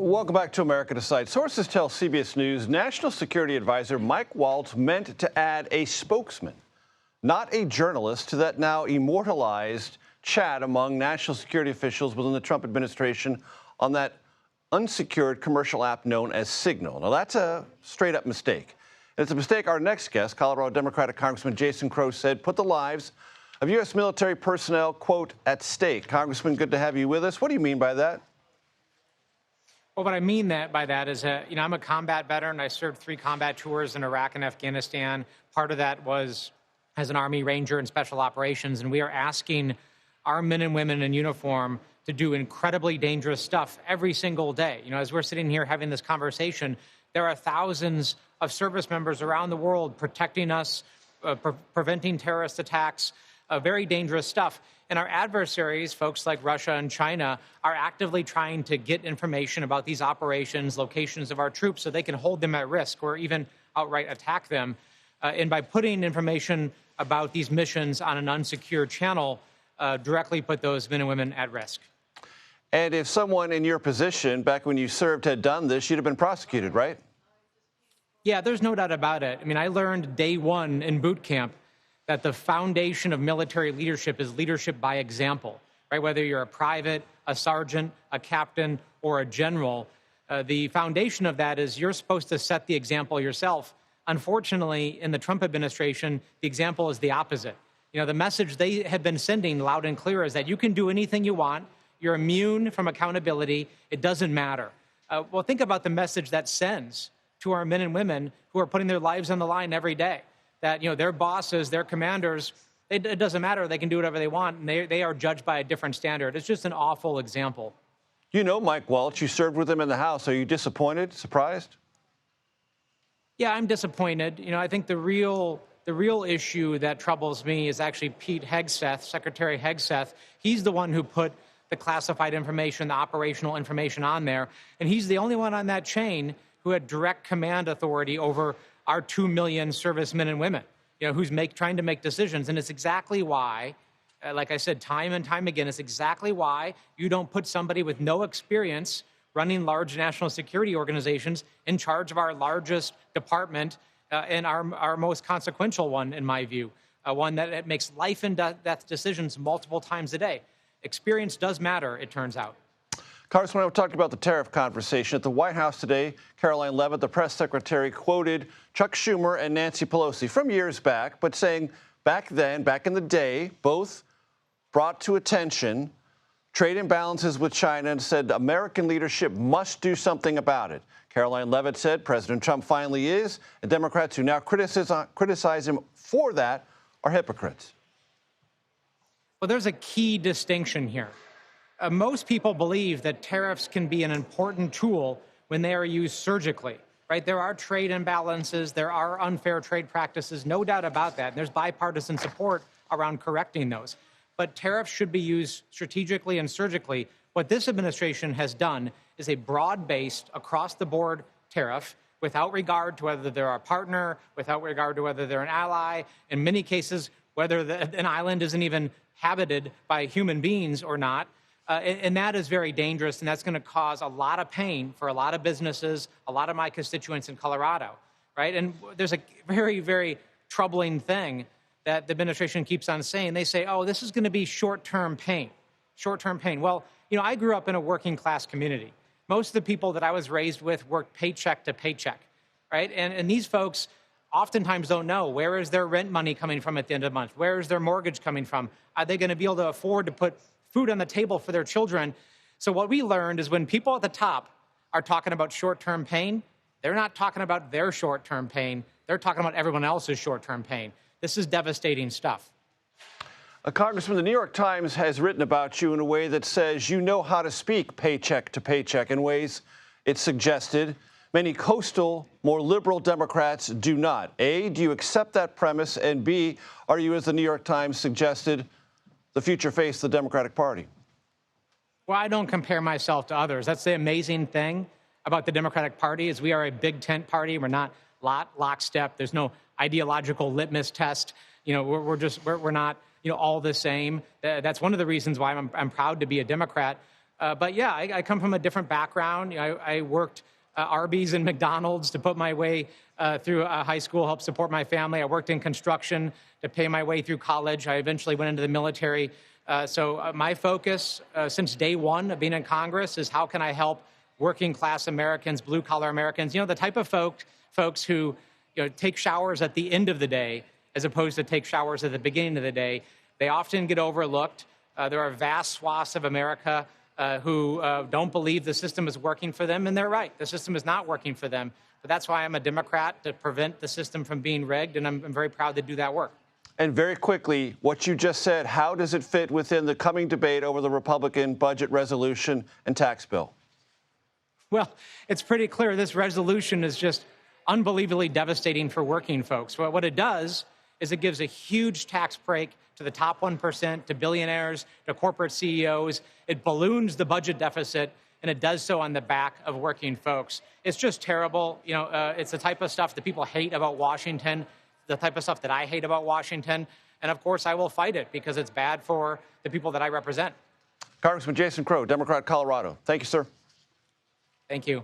Welcome back to America Tonight. Sources tell CBS News National Security Advisor Mike Waltz meant to add a spokesman, not a journalist, to that now immortalized chat among national security officials within the Trump administration on that unsecured commercial app known as Signal. Now, that's a straight-up mistake. And it's a mistake our next guest, Colorado Democratic Congressman Jason Crow, said put the lives of U.S. military personnel, quote, at stake. Congressman, good to have you with us. What do you mean by that? Well, what I mean by that is, I'm a combat veteran. I served 3 combat tours in Iraq and Afghanistan. Part of that was as an Army Ranger in Special Operations, and we are asking our men and women in uniform to do incredibly dangerous stuff every single day. As we're sitting here having this conversation, there are thousands of service members around the world protecting us, preventing terrorist attacks, very dangerous stuff. And our adversaries, folks like Russia and China, are actively trying to get information about these operations, locations of our troops, so they can hold them at risk or even outright attack them. And by putting information about these missions on an unsecured channel, directly put those men and women at risk. And if someone in your position, back when you served, had done this, you'd have been prosecuted, right? Yeah, there's no doubt about it. I learned day one in boot camp that the foundation of military leadership is leadership by example, right? Whether you're a private, a sergeant, a captain, or a general, the foundation of that is you're supposed to set the example yourself. Unfortunately, in the Trump administration, the example is the opposite. The message they have been sending loud and clear is that you can do anything you want. You're immune from accountability. It doesn't matter. Well, think about the message that sends to our men and women who are putting their lives on the line every day. That, their bosses, their commanders, it doesn't matter. They can do whatever they want, and they are judged by a different standard. It's just an awful example. Mike Waltz, you served with him in the House. Are you disappointed, surprised? Yeah, I'm disappointed. I think the real issue that troubles me is actually Pete Hegseth, Secretary Hegseth. He's the one who put the classified information, the operational information on there, and he's the only one on that chain who had direct command authority over our 2 million servicemen and women, who's trying to make decisions. And it's exactly why, like I said, time and time again, it's exactly why you don't put somebody with no experience running large national security organizations in charge of our largest department and our most consequential one, in my view, one that makes life and death decisions multiple times a day. Experience does matter, it turns out. Congressman, we're talking about the tariff conversation. At the White House today, Caroline Leavitt, the press secretary, quoted Chuck Schumer and Nancy Pelosi from years back, but saying back then, back in the day, both brought to attention trade imbalances with China and said American leadership must do something about it. Caroline Leavitt said President Trump finally is, and Democrats who now criticize him for that are hypocrites. Well, there's a key distinction here. Most people believe that tariffs can be an important tool when they are used surgically, right? There are trade imbalances, there are unfair trade practices, no doubt about that. And there's bipartisan support around correcting those. But tariffs should be used strategically and surgically. What this administration has done is a broad-based, across-the-board tariff without regard to whether they're our partner, without regard to whether they're an ally, in many cases, whether an island isn't even habited by human beings or not. And that is very dangerous, and that's going to cause a lot of pain for a lot of businesses, a lot of my constituents in Colorado, right? And there's a very, very troubling thing that the administration keeps on saying. They say, oh, this is going to be short-term pain, short-term pain. Well, I grew up in a working-class community. Most of the people that I was raised with worked paycheck to paycheck, right? And these folks oftentimes don't know, where is their rent money coming from at the end of the month? Where is their mortgage coming from? Are they going to be able to afford to put food on the table for their children? So what we learned is when people at the top are talking about short-term pain, they're not talking about their short-term pain. They're talking about everyone else's short-term pain. This is devastating stuff. Congressman, the New York Times has written about you in a way that says you know how to speak paycheck to paycheck in ways it's suggested many coastal, more liberal Democrats do not. A, do you accept that premise? And B, are you, as the New York Times suggested, the future face of the Democratic Party? Well, I don't compare myself to others. That's the amazing thing about the Democratic Party is we are a big tent party. We're not lockstep. There's no ideological litmus test. We're not all the same. That's one of the reasons why I'm proud to be a Democrat. But yeah, I come from a different background. I worked Arby's and McDonald's to put my way through high school, help support my family. I worked in construction to pay my way through college. I eventually went into the military. So my focus since day one of being in Congress is how can I help working class Americans, blue collar Americans, the type of folks who take showers at the end of the day as opposed to take showers at the beginning of the day. They often get overlooked. There are vast swaths of America who don't believe the system is working for them, and they're right. The system is not working for them. But that's why I'm a Democrat, to prevent the system from being rigged, and I'm very proud to do that work. And very quickly, what you just said, how does it fit within the coming debate over the Republican budget resolution and tax bill? Well, it's pretty clear this resolution is just unbelievably devastating for working folks. What it does is it gives a huge tax break to the top 1%, to billionaires, to corporate CEOs. It balloons the budget deficit, and it does so on the back of working folks. It's just terrible. It's the type of stuff that people hate about Washington, the type of stuff that I hate about Washington. And of course, I will fight it because it's bad for the people that I represent. Congressman Jason Crow, Democrat, Colorado. Thank you, sir. Thank you.